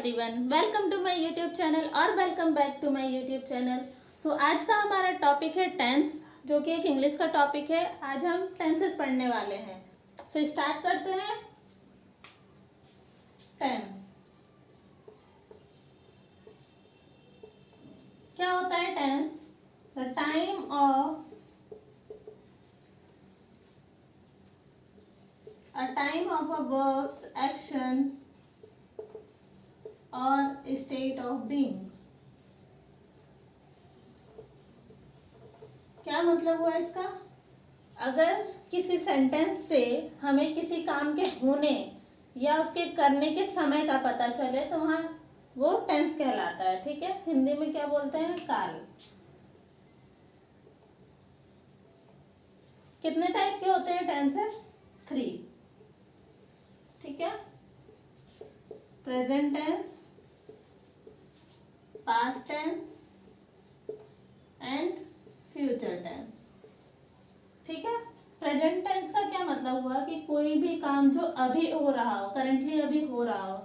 Everyone, welcome to my YouTube channel और welcome back to my YouTube channel. So आज का हमारा topic है टेंस, जो कि एक इंग्लिश का टॉपिक है। आज हम टेंसेस पढ़ने वाले हैं। सो स्टार्ट करते हैं। टेंस क्या होता है? Tense the time of a verbs action और स्टेट ऑफ बीइंग। क्या मतलब हुआ इसका? अगर किसी सेंटेंस से हमें किसी काम के होने या उसके करने के समय का पता चले तो वहाँ वो टेंस कहलाता है। ठीक है, हिंदी में क्या बोलते हैं? काल। कितने टाइप के होते हैं टेंसेस? 3। ठीक है, present tense, past tense and future tense. ठीक है, प्रेजेंट टेंस का क्या मतलब हुआ कि कोई भी काम जो अभी हो रहा हो, करंटली अभी हो रहा हो,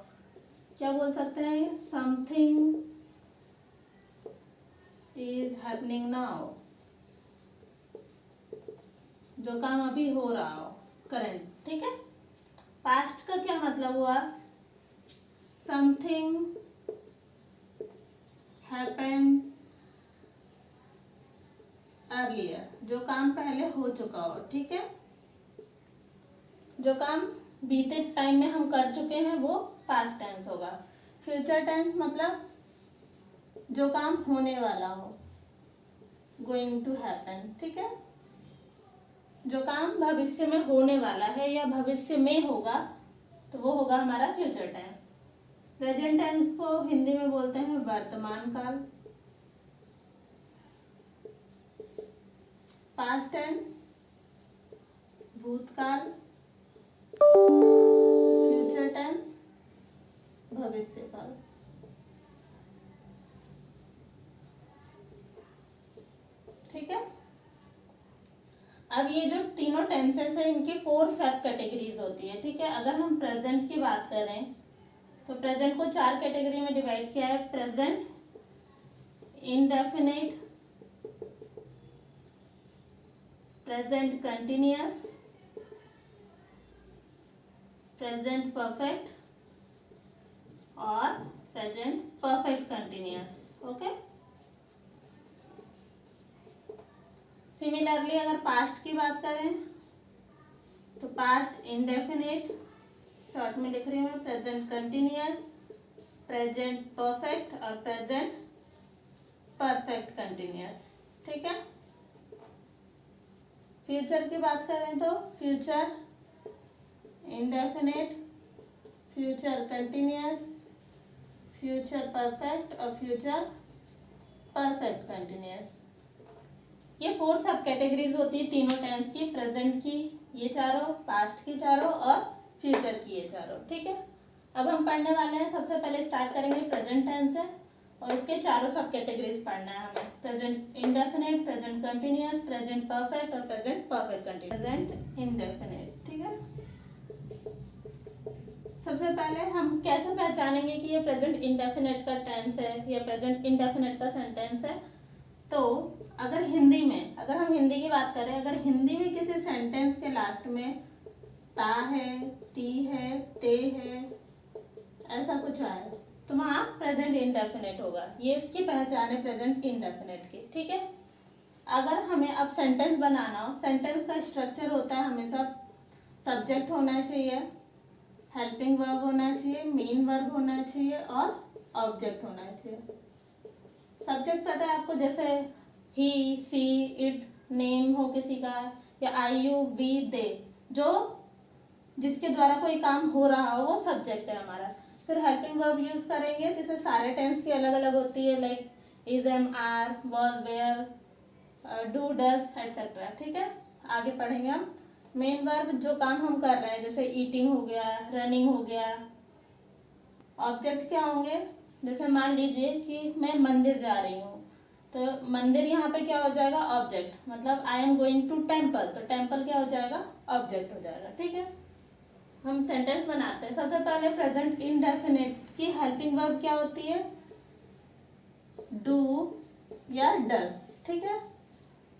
क्या बोल सकते हैं? Something is happening now. जो काम अभी हो रहा हो, करंट। ठीक है, पास्ट का क्या मतलब हुआ? समथिंग हैपेंड अर्लियर, जो काम पहले हो चुका हो। ठीक है, जो काम बीते टाइम में हम कर चुके हैं वो पास्ट टेंस होगा। फ्यूचर टेंस मतलब जो काम होने वाला हो, गोइंग टू हैपन। ठीक है, जो काम भविष्य में होने वाला है या भविष्य में होगा तो वो होगा हमारा फ्यूचर टेंस। प्रेजेंट टेंस को हिंदी में बोलते हैं वर्तमान काल। पास्ट टेंस भूतकाल। फ्यूचर टेंस भविष्य काल। ठीक है, अब ये जो तीनों टेंसेस है इनकी 4 सब कैटेगरीज होती है। ठीक है, अगर हम प्रेजेंट की बात करें तो प्रेजेंट को 4 कैटेगरी में डिवाइड किया है। Present indefinite, present continuous, present perfect और present perfect continuous. Okay, similarly अगर पास्ट की बात करें तो पास्ट इंडेफिनिट, शॉर्ट में लिख रही हूँ, प्रेजेंट कंटिन्यूअस, प्रेजेंट परफेक्ट और प्रेजेंट परफेक्ट कंटिन्यूअस। ठीक है, फ्यूचर की बात करें तो future indefinite, future continuous, future perfect और फ्यूचर परफेक्ट कंटिन्यूअस। ये 4 सब कैटेगरीज होती है तीनों टेंस की। प्रेजेंट की ये चारों, पास्ट की चारों और फ्यूचर की ये चारों। ठीक है, अब हम पढ़ने वाले हैं। सबसे पहले स्टार्ट करेंगे प्रेजेंट टेंस से और इसके चारों सब कैटेगरीज पढ़ना है हमें। Present indefinite, present continuous, present perfect और present perfect continuous. Present indefinite. ठीक है, सबसे पहले हम कैसे पहचानेंगे कि ये प्रेजेंट इंडेफिनिट का टेंस है या प्रेजेंट इंडेफिनिट का सेंटेंस है? तो अगर हिंदी में, अगर हम हिंदी की बात करें, अगर हिंदी में किसी सेंटेंस के लास्ट में ता है, ती है, ते है, ऐसा कुछ आए तो वहाँ प्रेजेंट इंडेफिनिट होगा। ये इसकी पहचान है प्रेजेंट इंडेफिनिट की। ठीक है, अगर हमें अब सेंटेंस बनाना हो, सेंटेंस का स्ट्रक्चर होता है हमेशा सब्जेक्ट होना चाहिए, हेल्पिंग वर्ब होना चाहिए, मेन वर्ब होना चाहिए और ऑब्जेक्ट होना चाहिए। सब्जेक्ट पता है आपको, जैसे ही, सी, इट, नेम हो किसी का, या आई, यू, वी, दे, जो जिसके द्वारा कोई काम हो रहा हो वो सब्जेक्ट है हमारा। फिर हेल्पिंग वर्ब यूज करेंगे, जैसे सारे टेंस की अलग अलग होती है, like is, am, are, was, were, do, does etcetera. ठीक है, आगे पढ़ेंगे हम। मेन वर्ब जो काम हम कर रहे हैं, जैसे ईटिंग हो गया, रनिंग हो गया। ऑब्जेक्ट क्या होंगे? जैसे मान लीजिए कि मैं मंदिर जा रही हूँ तो मंदिर यहाँ पे क्या हो जाएगा? ऑब्जेक्ट। मतलब I am going to temple, तो टेम्पल क्या हो जाएगा? ऑब्जेक्ट हो जाएगा। ठीक है, हम सेंटेंस बनाते हैं। सबसे पहले प्रेजेंट इंडेफिनिट की हेल्पिंग वर्ब क्या होती है? डू या डज, ठीक है,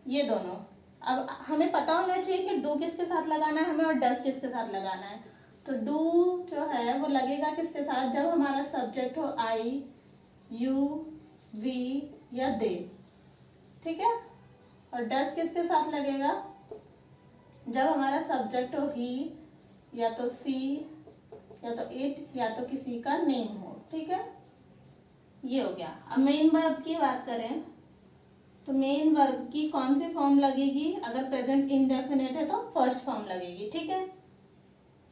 ये दोनों। अब हमें पता होना चाहिए कि डू किसके साथ लगाना है हमें और डज किसके साथ लगाना है। तो डू जो है वो लगेगा किसके साथ? जब हमारा सब्जेक्ट हो आई, यू, वी या दे, ठीक है। और डज किसके साथ लगेगा? जब हमारा सब्जेक्ट हो ही, या तो सी, या तो इट, या तो किसी का नेम हो, ठीक है। ये हो गया। अब मेन वर्ब की बात करें तो मेन वर्ब की कौन सी फॉर्म लगेगी? अगर प्रेजेंट इंडेफिनिट है तो फर्स्ट फॉर्म लगेगी, ठीक है।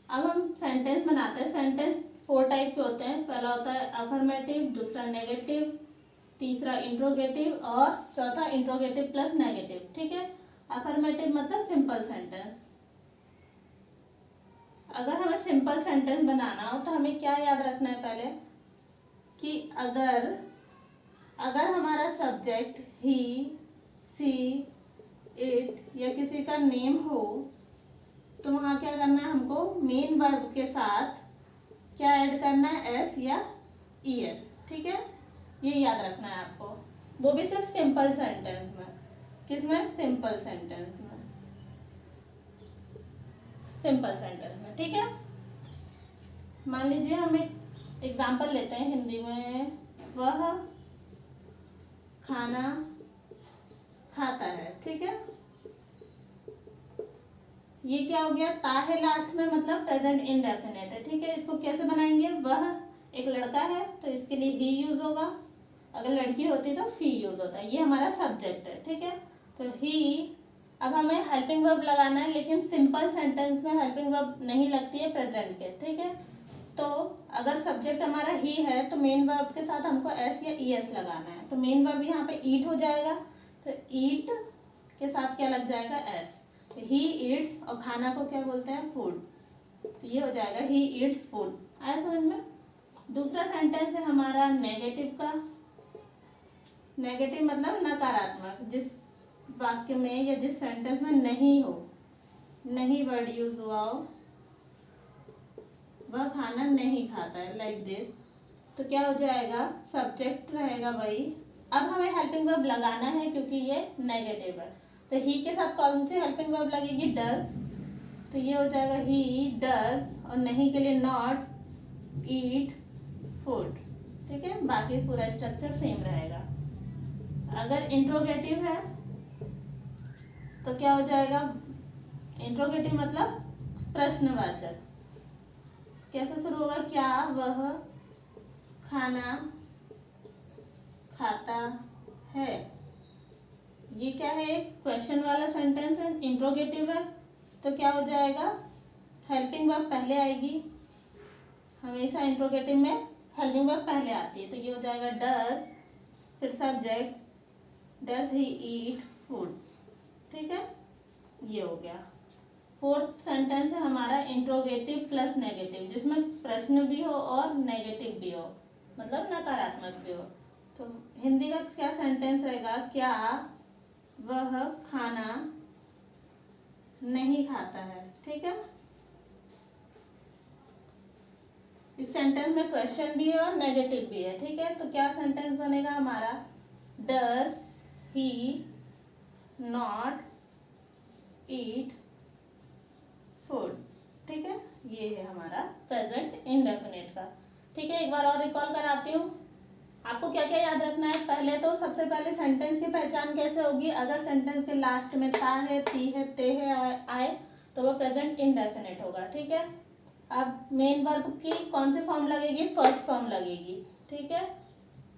अब हम सेंटेंस बनाते हैं। सेंटेंस 4 टाइप के होते हैं। पहला होता है अफर्मेटिव, दूसरा नेगेटिव, तीसरा इंट्रोगेटिव और चौथा इंट्रोगेटिव प्लस नेगेटिव, ठीक है। अफर्मेटिव मतलब सिंपल सेंटेंस। अगर हमें सिंपल सेंटेंस बनाना हो तो हमें क्या याद रखना है पहले कि अगर हमारा सब्जेक्ट ही, सी, इट या किसी का नेम हो तो वहाँ क्या करना है? हमको मेन वर्ब के साथ क्या ऐड करना है? एस या ई एस, ठीक है। ये याद रखना है आपको, वो भी सिर्फ सिंपल सेंटेंस में। किसमें? सिंपल सेंटेंस में, सिंपल सेंटेंस में, ठीक है। मान लीजिए हम एक एग्जाम्पल लेते हैं हिंदी में। वह खाना खाता है, ठीक है। ये क्या हो गया? ता है लास्ट में, मतलब प्रेजेंट इंडेफिनिट है, ठीक है। इसको कैसे बनाएंगे? वह एक लड़का है तो इसके लिए ही यूज होगा, अगर लड़की होती तो सी यूज होता है। ये हमारा सब्जेक्ट है, ठीक है। तो ही, अब हमें हेल्पिंग वर्ब लगाना है, लेकिन सिंपल सेंटेंस में हेल्पिंग वर्ब नहीं लगती है प्रेजेंट के, ठीक है। तो अगर सब्जेक्ट हमारा ही है तो मेन वर्ब के साथ हमको एस या ई एस लगाना है। तो मेन वर्ब यहाँ पे ईट हो जाएगा, तो ईट के साथ क्या लग जाएगा? एस। तो ही ईट्स, और खाना को क्या बोलते हैं? फूड। तो ये हो जाएगा ही ईट्स फूड। आया समझ में? दूसरा सेंटेंस है हमारा नेगेटिव का। नेगेटिव मतलब नकारात्मक, जिस वाक्य में या जिस सेंटेंस में नहीं हो, नहीं वर्ड यूज हुआ हो, वह खाना नहीं खाता है, लाइक दिस। तो क्या हो जाएगा? सब्जेक्ट रहेगा वही। अब हमें हेल्पिंग वर्ब लगाना है क्योंकि ये नेगेटिव है। तो ही के साथ कौन सी हेल्पिंग वर्ब लगेगी? डज। तो ये हो जाएगा ही डज, और नहीं के लिए नॉट ईट फूड, ठीक है। बाकी पूरा स्ट्रक्चर सेम रहेगा। अगर इंट्रोगेटिव है तो क्या हो जाएगा? इंट्रोगेटिव मतलब प्रश्नवाचक। कैसे शुरू होगा? क्या वह खाना खाता है? ये क्या है? एक क्वेश्चन वाला सेंटेंस है, इंट्रोगेटिव है। तो क्या हो जाएगा? हेल्पिंग वर्ब पहले आएगी, हमेशा इंट्रोगेटिव में हेल्पिंग वर्ब पहले आती है। तो ये हो जाएगा डज, फिर subject, does he eat food, ठीक है। ये हो गया। फोर्थ सेंटेंस है हमारा इंट्रोगेटिव प्लस नेगेटिव, जिसमें प्रश्न भी हो और नेगेटिव भी हो, मतलब नकारात्मक भी हो। तो हिंदी का क्या सेंटेंस रहेगा? क्या वह खाना नहीं खाता है, ठीक है। इस सेंटेंस में क्वेश्चन भी है और नेगेटिव भी है, ठीक है। तो क्या सेंटेंस बनेगा हमारा? Does he not eat food, ठीक है। ये है हमारा प्रेजेंट इंडेफिनिट का, ठीक है। एक बार और रिकॉल कराती हूँ। आपको क्या क्या याद रखना है? पहले तो सबसे पहले सेंटेंस की पहचान कैसे होगी? अगर सेंटेंस के लास्ट में ता है, ती है, ते है आए तो वो प्रेजेंट इंडेफिनिट होगा, ठीक है। अब मेन वर्ब की कौन सी फॉर्म लगेगी? फर्स्ट फॉर्म लगेगी, ठीक है।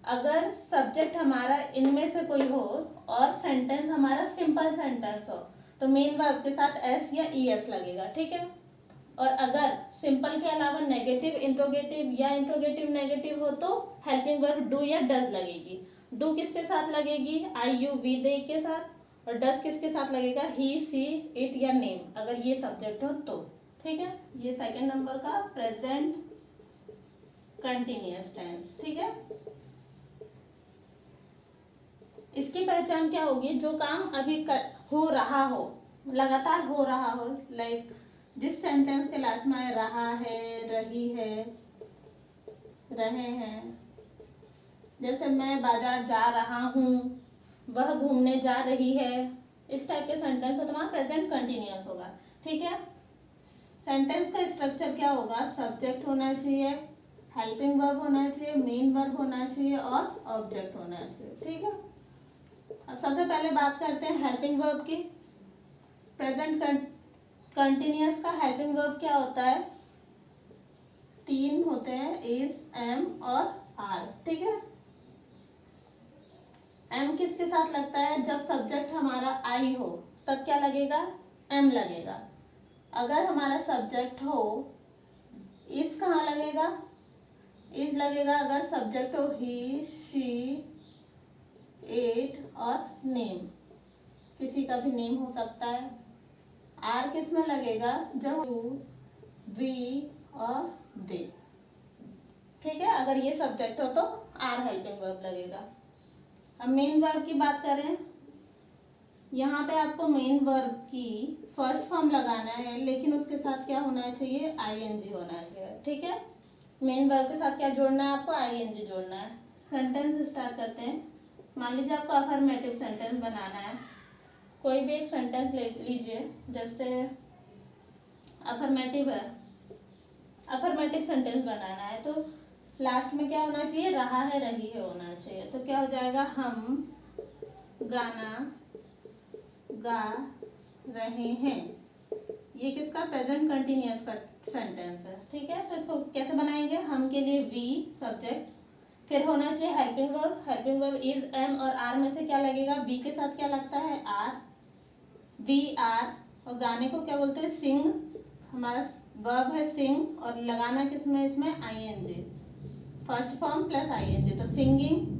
अगर सब्जेक्ट हमारा इनमें से कोई हो और सेंटेंस हमारा सिंपल सेंटेंस हो तो मेन वर्ब के साथ एस या ई एस लगेगा, ठीक है। और अगर सिंपल के अलावा नेगेटिव, इंट्रोगेटिव या इंट्रोगेटिव नेगेटिव हो तो हेल्पिंग वर्ब डू या डज लगेगी। डू किसके साथ लगेगी? आई, यू, वी, दे के साथ। और डज किसके साथ लगेगा? ही, सी, इट या नेम, अगर ये सब्जेक्ट हो तो, ठीक है। ये सेकंड नंबर का प्रेजेंट कंटिन्यूअस टेंस, ठीक है। इसकी पहचान क्या होगी? जो काम अभी हो रहा हो, लगातार हो रहा हो, लाइक जिस सेंटेंस के लास्ट में रहा है, रही है, रहे हैं, जैसे मैं बाजार जा रहा हूँ, वह घूमने जा रही है, इस टाइप के सेंटेंस हो तो वहाँ प्रेजेंट कंटिन्यूअस होगा। ठीक है। सेंटेंस का स्ट्रक्चर क्या होगा, सब्जेक्ट होना चाहिए, हेल्पिंग वर्ब होना चाहिए, मेन वर्ब होना चाहिए और ऑब्जेक्ट होना चाहिए। ठीक है। अब सबसे पहले बात करते हैं हेल्पिंग वर्ब की। प्रेजेंट कंटिन्यूअस का हेल्पिंग वर्ब क्या होता है, 3 होते हैं, इज, एम और आर। ठीक है। एम किसके साथ लगता है, जब सब्जेक्ट हमारा आई हो तब क्या लगेगा, एम लगेगा। अगर हमारा सब्जेक्ट हो, इस कहाँ लगेगा, इज लगेगा अगर सब्जेक्ट हो ही, शी, इट और नेम, किसी का भी नेम हो सकता है। आर किस में लगेगा, जब यू, वी और दे। ठीक है। अगर ये सब्जेक्ट हो तो आर हेल्पिंग वर्ब लगेगा। अब मेन वर्ब की बात करें, यहाँ पे आपको मेन वर्ब की फर्स्ट फॉर्म लगाना है, लेकिन उसके साथ क्या होना चाहिए, आईएनजी होना चाहिए। ठीक है। मेन वर्ब के साथ क्या जोड़ना है आपको, आईएनजी जोड़ना है। सेंटेंस स्टार्ट करते हैं। मान लीजिए आपको अफर्मेटिव सेंटेंस बनाना है, कोई भी एक सेंटेंस ले लीजिए, जैसे अफर्मेटिव है, अफर्मेटिव सेंटेंस बनाना है तो लास्ट में क्या होना चाहिए, रहा है, रही है होना चाहिए। तो क्या हो जाएगा, हम गाना गा रहे हैं। ये किसका, प्रेजेंट कंटिन्यूअस का सेंटेंस है। ठीक है। तो इसको कैसे बनाएंगे, हम के लिए वी सब्जेक्ट, फिर होना चाहिए helping verb. Helping verb is, am और आर में से क्या लगेगा, वी के साथ क्या लगता है, आर, वी आर। और गाने को क्या बोलते हैं, सिंग, हमारा वर्ब है सिंग, और लगाना किसमें, इसमें ING, first form plus ING, तो सिंगिंग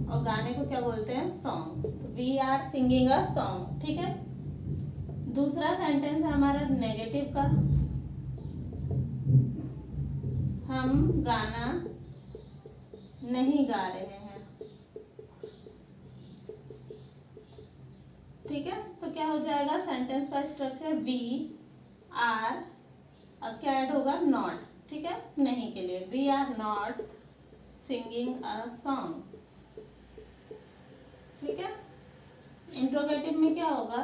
और गाने को क्या बोलते हैं, सॉन्ग। तो we are singing a song. ठीक है। दूसरा सेंटेंस है हमारा नेगेटिव का, हम गाना नहीं गा रहे हैं। ठीक है। तो क्या हो जाएगा, सेंटेंस का स्ट्रक्चर वी आर, अब क्या ऐड होगा, नॉट। ठीक है। नहीं के लिए, we are not singing a song. ठीक है। इंट्रोगेटिव में क्या होगा,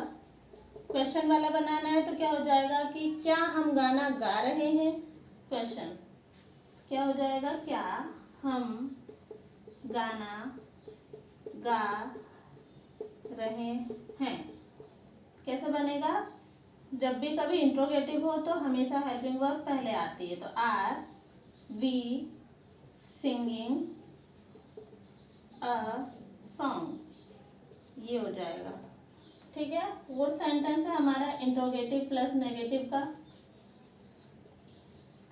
क्वेश्चन वाला बनाना है, तो क्या हो जाएगा कि क्या हम गाना गा रहे हैं, क्वेश्चन। क्या हो जाएगा, क्या हम गाना गा रहे हैं। कैसे बनेगा, जब भी कभी इंट्रोगेटिव हो तो हमेशा हेल्पिंग वर्ब पहले आती है। तो are we singing a song, ये हो जाएगा। ठीक है। वो सेंटेंस है हमारा इंट्रोगेटिव प्लस नेगेटिव का।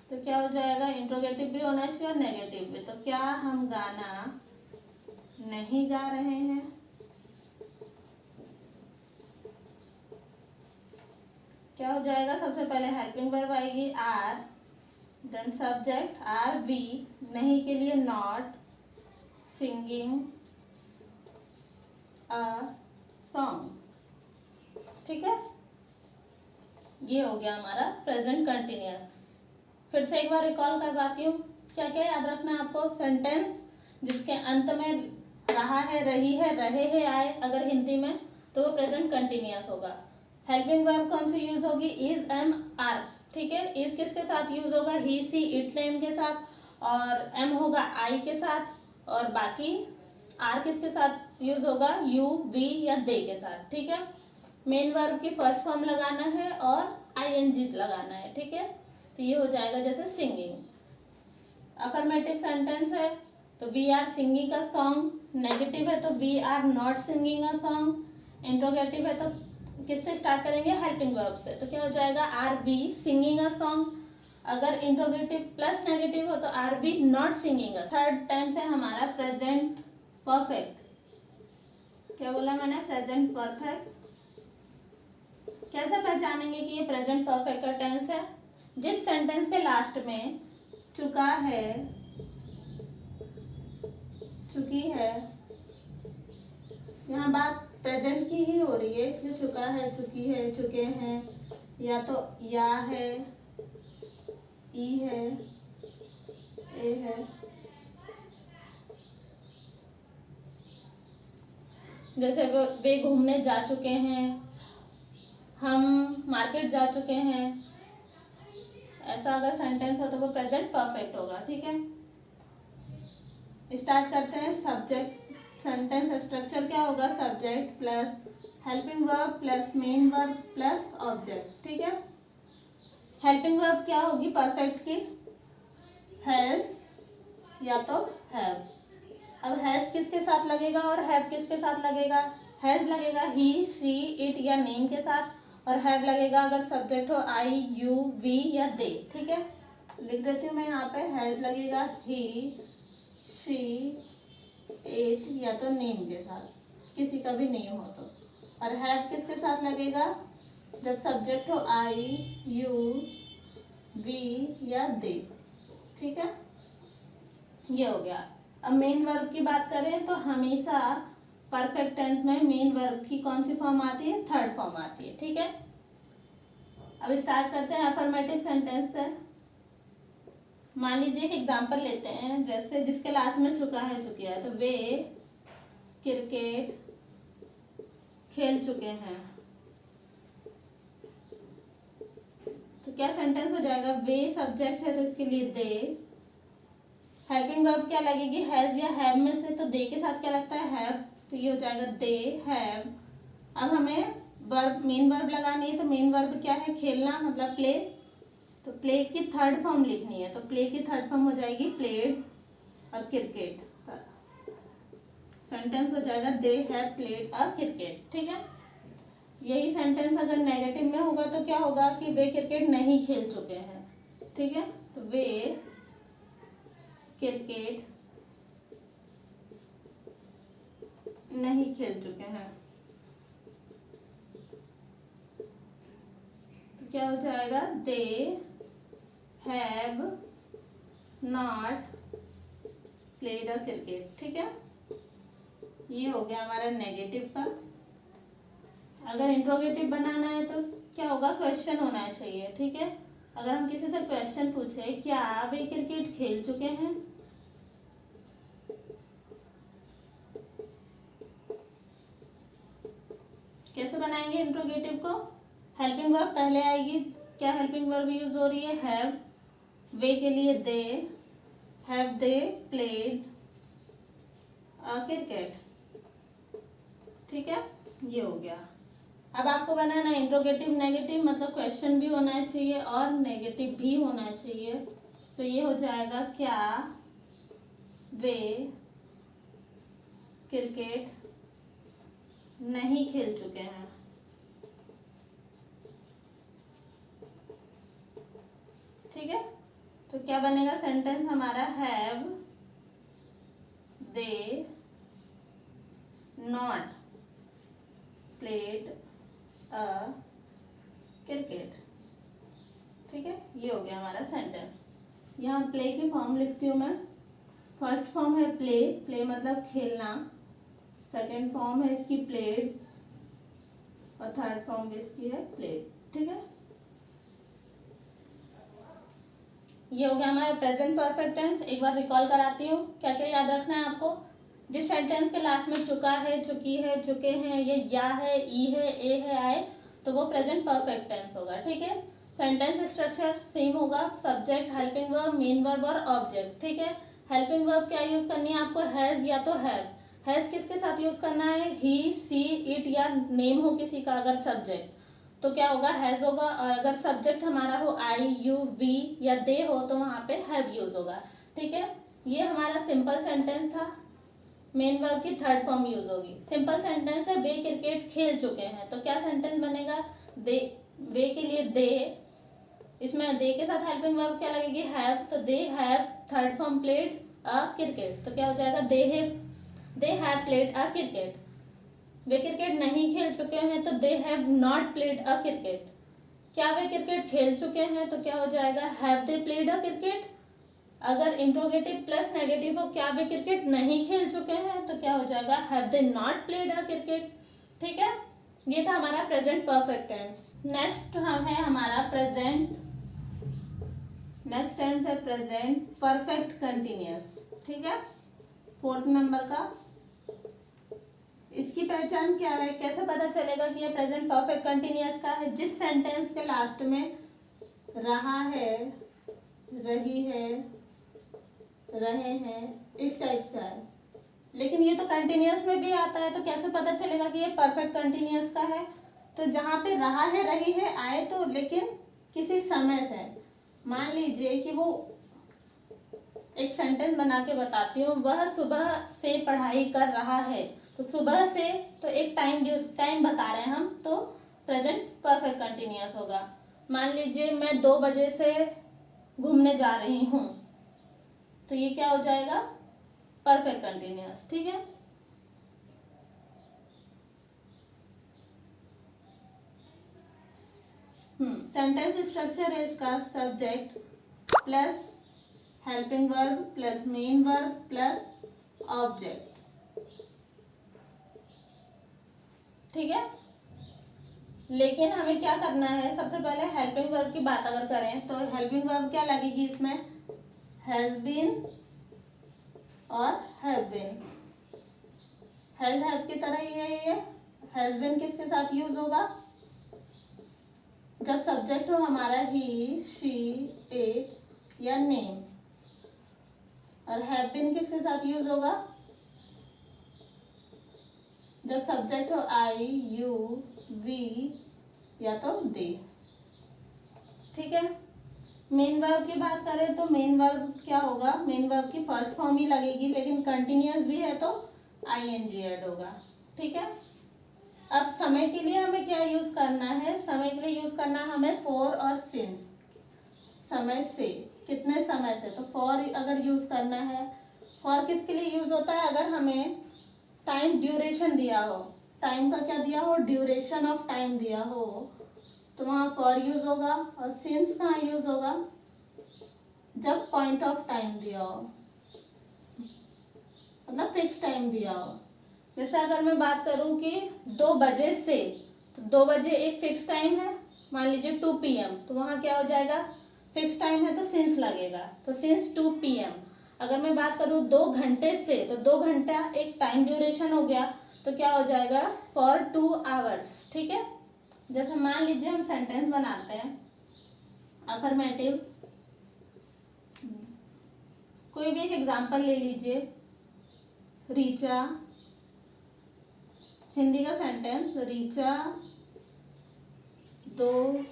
तो क्या हो जाएगा, इंट्रोगेटिव भी होना चाहिए और नेगेटिव भी। तो क्या हम गाना नहीं गा रहे हैं, क्या हो जाएगा, सबसे पहले हेल्पिंग वर्ब आएगी are, then subject are we, नहीं के लिए नॉट सिंगिंग अ सॉन्ग। ठीक है। ये हो गया हमारा प्रेजेंट कंटिन्यूअस। फिर से एक बार रिकॉल करवाती हूँ, क्या क्या याद रखना है आपको, सेंटेंस जिसके अंत में रहा है, रही है, रहे हैं आए अगर हिंदी में, तो वो प्रेजेंट कंटिन्यूअस होगा। हेल्पिंग वर्ब कौन सी यूज होगी, इज, एम, आर। ठीक है। इज किसके साथ यूज होगा, ही, सी, इट, नेम के साथ, और एम होगा आई के साथ, और बाकी आर किसके साथ यूज होगा, यू, वी या दे के साथ। ठीक है। मेन वर्ब की फर्स्ट फॉर्म लगाना है और आईएनजी लगाना है। ठीक है। तो ये हो जाएगा जैसे सिंगिंग। अफर्मेटिव सेंटेंस है तो we are singing a song, negative है तो we are not singing a song, interrogative है तो किससे स्टार्ट करेंगे, हेल्पिंग वर्ब से। तो क्या हो जाएगा, are be singing a song. अगर इंट्रोगेटिव प्लस नेगेटिव हो तो are be not singing a. Third tense है हमारा प्रेजेंट परफेक्ट। क्या बोला मैंने, प्रेजेंट परफेक्ट। कैसे पहचानेंगे कि ये प्रेजेंट परफेक्ट का टेंस है, जिस सेंटेंस के लास्ट में चुका है, चुकी है, यहाँ बात प्रेजेंट की ही हो रही है, इसलिए चुका है, चुकी है, चुके हैं, या तो या है, ई है, ए है। जैसे वे घूमने जा चुके हैं, हम मार्केट जा चुके हैं, ऐसा अगर सेंटेंस हो तो वो प्रेजेंट परफेक्ट होगा। ठीक है, स्टार्ट करते हैं। सब्जेक्ट सेंटेंस स्ट्रक्चर क्या होगा? Subject plus helping verb plus main verb plus object. ठीक है, हेल्पिंग वर्ब क्या होगी परफेक्ट की? हैज या तो हैव। अब हैज किसके साथ लगेगा और हैव किसके साथ लगेगा? हैज लगेगा ही, शी, इट या नेम के साथ, और हैव लगेगा अगर सब्जेक्ट हो आई, यू, वी या दे। ठीक है, लिख देती हूँ मैं यहाँ पे। हैज लगेगा ही, शी, इट या तो नेम के साथ, किसी का भी नेम हो तो। और हैव किसके साथ लगेगा? जब सब्जेक्ट हो आई, यू, वी या दे। ठीक है, ये हो गया। अब मेन वर्ब की बात करें तो हमेशा परफेक्ट टेंस में मेन वर्ब की कौन सी फॉर्म आती है? थर्ड फॉर्म आती है। ठीक है, अब स्टार्ट करते हैं अफर्मेटिव सेंटेंस से। मान लीजिए एक एग्जांपल लेते हैं, जैसे जिसके लास्ट में चुका है, चुकी है, तो वे क्रिकेट खेल चुके हैं। तो क्या सेंटेंस हो जाएगा? वे सब्जेक्ट है तो इसके लिए दे। हेल्पिंग वर्ब क्या लगेगी? हैज या हैव में से, तो दे के साथ क्या लगता है? हैव, तो ये हो जाएगा दे हैव। अब हमें वर्ब मेन वर्ब लगानी है, तो मेन वर्ब क्या है? खेलना, मतलब प्ले। तो प्ले की थर्ड फॉर्म लिखनी है, तो प्ले की थर्ड फॉर्म हो जाएगी प्लेड और क्रिकेट। सेंटेंस हो जाएगा they have played a cricket. ठीक है, यही सेंटेंस अगर नेगेटिव में होगा तो क्या होगा कि वे क्रिकेट नहीं खेल चुके हैं। ठीक है, तो वे क्रिकेट नहीं खेल चुके हैं, तो क्या हो जाएगा? They have not played a cricket. ठीक है, ये हो गया हमारा नेगेटिव का। अगर इंट्रोगेटिव बनाना है तो क्या होगा? क्वेश्चन होना चाहिए। ठीक है, अगर हम किसी से क्वेश्चन पूछे, क्या वे क्रिकेट खेल चुके हैं? कैसे बनाएंगे इंट्रोगेटिव को? हेल्पिंग वर्ब पहले आएगी। क्या हेल्पिंग वर्ब यूज हो रही है? हैव। वे के लिए दे, हैव दे प्लेड क्रिकेट। ठीक है, ये हो गया। अब आपको बनाना इंट्रोगेटिव नेगेटिव, मतलब क्वेश्चन भी होना चाहिए और नेगेटिव भी होना चाहिए। तो ये हो जाएगा क्या वे क्रिकेट नहीं खेल चुके हैं? ठीक है, तो क्या बनेगा सेंटेंस हमारा? Have they not played a cricket. ठीक है, ये हो गया हमारा सेंटेंस। यहाँ प्ले की फॉर्म लिखती हूँ मैं। फर्स्ट फॉर्म है प्ले, प्ले मतलब खेलना। सेकेंड फॉर्म है इसकी प्लेड, और थर्ड फॉर्म इसकी है प्लेड। ठीक है, ये हो गया हमारा प्रेजेंट परफेक्ट टेंस। एक बार रिकॉल कराती हूँ, क्या क्या याद रखना है आपको। जिस सेंटेंस के लास्ट में चुका है, चुकी है, चुके हैं, ये या है, ई है, ए है, आए, तो वो प्रेजेंट परफेक्ट टेंस होगा। ठीक है, सेंटेंस स्ट्रक्चर सेम होगा, subject, helping verb, main verb और ऑब्जेक्ट। ठीक है, हेल्पिंग वर्ब क्या यूज करनी है आपको? हैज या तो हैव। हैज किसके साथ यूज करना है? ही, सी, इट या नेम हो किसी का अगर सब्जेक्ट, तो क्या होगा? हैज होगा। और अगर सब्जेक्ट हमारा हो आई, यू, वी या दे हो तो वहां पे हैव यूज होगा। ठीक है, ये हमारा सिंपल सेंटेंस था। मेन वर्ब की थर्ड फॉर्म यूज होगी। सिंपल सेंटेंस है वे क्रिकेट खेल चुके हैं, तो क्या सेंटेंस बनेगा? दे, वे के लिए दे, इसमें दे के साथ हेल्पिंग वर्ब क्या लगेगी? हैव, तो they have third form played a cricket, तो क्या हो जाएगा? They have played a cricket. Way cricket नहीं खेल चुके हैं तो they have not played a cricket. क्या वे क्रिकेट खेल चुके हैं तो क्या हो जाएगा? Have they played a cricket. अगर इंट्रोगेटिव प्लस नेगेटिव हो, क्या वे क्रिकेट नहीं खेल चुके हैं, तो क्या हो जाएगा? Have they not played a cricket. ठीक है, ये था हमारा प्रेजेंट परफेक्ट टेंस। नेक्स्ट हम है हमारा प्रेजेंट, नेक्स्ट टेंस है प्रेजेंट परफेक्ट कंटिन्यूअस, ठीक है, 4th नंबर का। इसकी पहचान क्या है, कैसे पता चलेगा कि ये प्रेजेंट परफेक्ट कंटिन्यूअस का है? जिस सेंटेंस के लास्ट में रहा है, रही है, रहे हैं, इस टाइप से है। लेकिन ये तो कंटिन्यूअस में भी आता है, तो कैसे पता चलेगा कि ये परफेक्ट कंटिन्यूअस का है? तो जहाँ पे रहा है, रही है आए तो, लेकिन किसी समय से, मान लीजिए कि वो, एक सेंटेंस बना के बताती हूँ, वह सुबह से पढ़ाई कर रहा है, तो सुबह से तो एक टाइम बता रहे हैं हम, तो प्रेजेंट परफेक्ट कंटिन्यूअस होगा। मान लीजिए मैं 2 बजे से घूमने जा रही हूँ, तो ये क्या हो जाएगा? परफेक्ट कंटिन्यूअस, ठीक है। सेंटेंस स्ट्रक्चर है इसका subject plus helping verb plus main verb plus object, ठीक है। लेकिन हमें क्या करना है, सबसे पहले हेल्पिंग वर्ब की बात अगर करें तो हेल्पिंग वर्ब क्या लगेगी इसमें? हैज बीन और हैव बीन। हैज हैव की तरह ही है ये। हैज बीन किसके साथ यूज होगा? जब सब्जेक्ट हो हमारा ही, शी, इट या नेम। और हैव बीन किसके साथ यूज होगा? जब सब्जेक्ट हो आई, यू, वी या तो दे, ठीक है। मेन वर्ब की बात करें तो मेन वर्ब क्या होगा? मेन वर्ब की फर्स्ट फॉर्म ही लगेगी, लेकिन कंटिन्यूअस भी है तो आईएनजी ऐड होगा, ठीक है। अब समय के लिए हमें क्या यूज करना है? समय के लिए यूज करना है हमें फॉर और सिंस। समय से, कितने समय से, तो फॉर अगर यूज करना है। फॉर किसके लिए यूज होता है? अगर हमें टाइम ड्यूरेशन दिया हो, टाइम का क्या दिया हो? ड्यूरेशन ऑफ टाइम दिया हो, तो वहां फॉर यूज होगा। और सिंस कहाँ यूज होगा? जब पॉइंट ऑफ टाइम दिया हो, मतलब फिक्स टाइम दिया हो। जैसे अगर मैं बात करूं कि 2 बजे से, तो 2 बजे एक फिक्स टाइम है, मान लीजिए 2 PM, तो वहां क्या हो जाएगा? फिक्स टाइम है तो सिंस लगेगा, तो सिंस 2 PM। अगर मैं बात करूं 2 घंटे से, तो 2 घंटा एक टाइम ड्यूरेशन हो गया, तो क्या हो जाएगा? फॉर 2 आवर्स, ठीक है। जैसे मान लीजिए हम सेंटेंस बनाते हैं अफर्मेटिव, कोई भी एक एग्जांपल ले लीजिए। रीचा, हिंदी का सेंटेंस, रीचा 2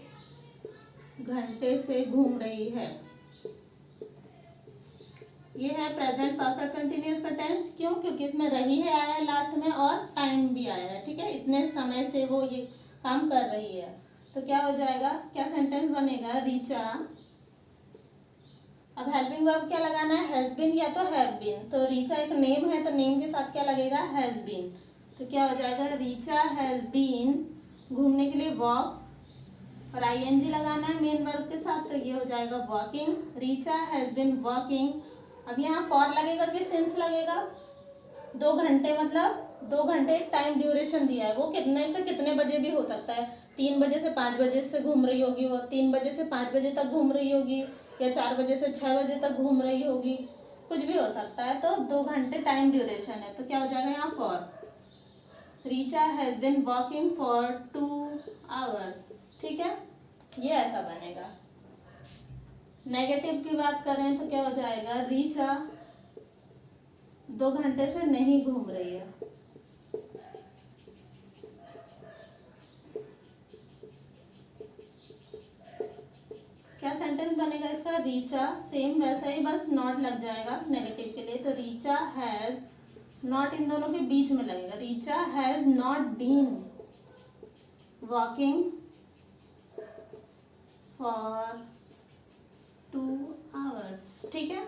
घंटे से घूम रही है। ये है प्रेजेंट परफेक्ट कंटिन्यूअस का टेंस। क्यों? क्योंकि इसमें रही है आया है लास्ट में और टाइम भी आया है, ठीक है। इतने समय से वो ये काम कर रही है, तो क्या हो जाएगा? क्या सेंटेंस बनेगा? रीचा, अब हेल्पिंग वर्ब क्या लगाना है? हैज बीन या तो हैव बीन। तो रीचा एक नेम है, तो नेम के साथ क्या लगेगा? Has been. तो क्या हो जाएगा? रीचा हैज बीन, घूमने के लिए वॉक, और आईएनजी लगाना है मेन वर्ब के साथ, तो ये हो जाएगा walking. Richa has been walking. अब यहाँ फॉर लगेगा कि सिंस लगेगा? 2 घंटे, मतलब 2 घंटे एक टाइम ड्यूरेशन दिया है, वो कितने से कितने बजे भी हो सकता है। 3 बजे से 5 बजे से घूम रही होगी वो, 3 बजे से 5 बजे तक घूम रही होगी, या 4 बजे से 6 बजे तक घूम रही होगी, कुछ भी हो सकता है। तो 2 घंटे टाइम ड्यूरेशन है, तो क्या हो जाएगा यहाँ? For. Richa has been walking for 2 hours, ठीक है। ये ऐसा बनेगा। नेगेटिव की बात करें तो क्या हो जाएगा? रीचा 2 घंटे से नहीं घूम रही है। क्या सेंटेंस बनेगा इसका? रीचा, सेम वैसा ही, बस नॉट लग जाएगा नेगेटिव के लिए, तो रीचा हैज, नॉट इन दोनों के बीच में लगेगा। Richa has not been walking for 2 hours, ठीक है।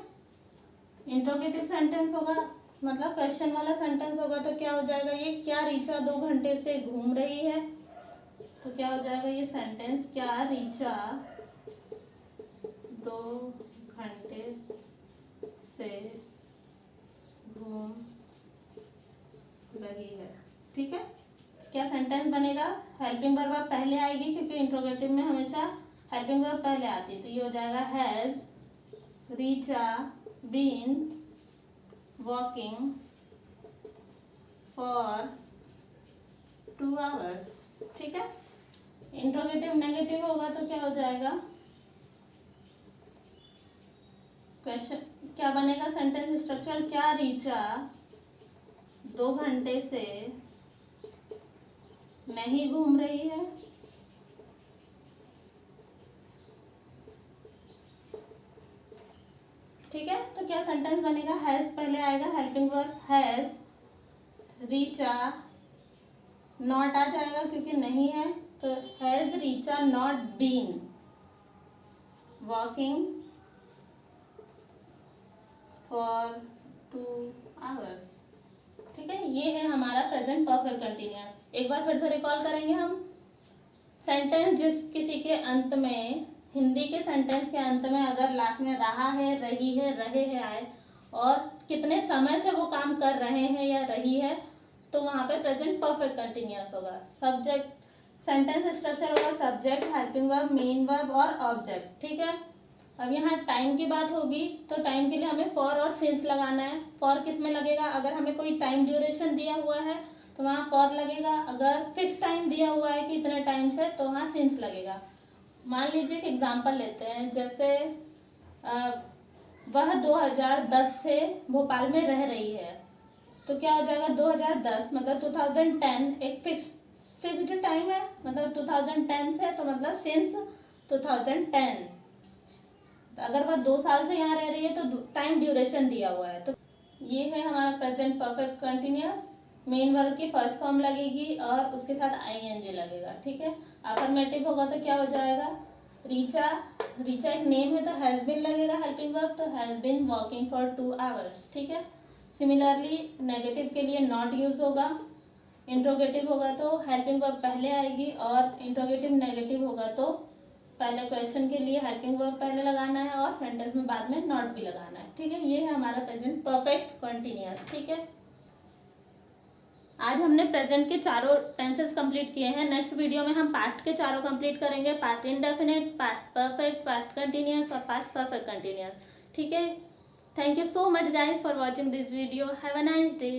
इंट्रोगेटिव सेंटेंस होगा, मतलब क्वेश्चन वाला सेंटेंस होगा, तो क्या हो जाएगा? ये क्या रीचा 2 घंटे से घूम रही है, तो क्या हो जाएगा ये सेंटेंस? क्या रीचा 2 घंटे से घूम रही है, ठीक है। क्या सेंटेंस बनेगा, हेल्पिंग वर्ब पहले आएगी क्योंकि इंट्रोगेटिव में हमेशा हेल्पिंग वर्ब पहले आती है, तो ये हो जाएगा has Richa been walking for 2 hours. ठीक है, इंट्रोगेटिव नेगेटिव होगा तो क्या हो जाएगा, क्वेश्चन क्या बनेगा, सेंटेंस स्ट्रक्चर, क्या रीचा 2 घंटे से नहीं घूम रही है। ठीक है, तो क्या सेंटेंस बनेगा, हैज पहले आएगा, helping verb has Richa, not आ जाएगा क्योंकि नहीं है, तो has Richa not been walking for 2 hours. ठीक है, ये है हमारा प्रेजेंट परफेक्ट कंटिन्यूअस। एक बार फिर से रिकॉल करेंगे हम सेंटेंस, जिस किसी के अंत में, हिंदी के सेंटेंस के अंत में अगर लास्ट में रहा है, रही है, रहे हैं आए और कितने समय से वो काम कर रहे हैं या रही है, तो वहाँ पे प्रेजेंट परफेक्ट कंटिन्यूअस होगा। सब्जेक्ट, सेंटेंस स्ट्रक्चर होगा subject, helping verb, main verb और ऑब्जेक्ट। ठीक है, अब यहाँ टाइम की बात होगी तो टाइम के लिए हमें फॉर और सिंस लगाना है। फॉर किस में लगेगा, अगर हमें कोई टाइम ड्यूरेशन दिया हुआ है तो वहाँ फॉर लगेगा, अगर फिक्स टाइम दिया हुआ है कि इतने टाइम से, तो वहाँ सिंस लगेगा। मान लीजिए एक एग्जांपल लेते हैं, जैसे वह 2010 से भोपाल में रह रही है, तो क्या हो जाएगा, 2010 मतलब 2010 एक फिक्स्ड टाइम है, मतलब 2010 से, तो मतलब सिंस 2010। अगर वह 2 साल से यहाँ रह रही है तो टाइम ड्यूरेशन दिया हुआ है। तो ये है हमारा present perfect continuous. Main verb की फर्स्ट फॉर्म लगेगी और उसके साथ आईएनजी लगेगा। ठीक है, अफर्मेटिव होगा तो क्या हो जाएगा, रीचा, रीचा एक नेम है तो हैज बीन लगेगा हेल्पिंग वर्ब, तो has been walking for 2 hours. ठीक है, सिमिलरली नेगेटिव के लिए नॉट यूज होगा, इंट्रोगेटिव होगा तो हेल्पिंग वर्ब पहले आएगी और इंट्रोगेटिव नेगेटिव होगा तो पहले क्वेश्चन के लिए हेल्पिंग वर्ब पहले लगाना है और सेंटेंस में बाद में नॉट भी लगाना है। ठीक है, ये है हमारा प्रेजेंट परफेक्ट कंटिन्यूअस। ठीक है, आज हमने प्रेजेंट के चारों टेंसेस कंप्लीट किए हैं। नेक्स्ट वीडियो में हम पास्ट के चारों कंप्लीट करेंगे, past indefinite, past perfect, past continuous और पास्ट परफेक्ट कंटिन्यूअस। ठीक है, thank you so much guys for watching this video, have a nice day.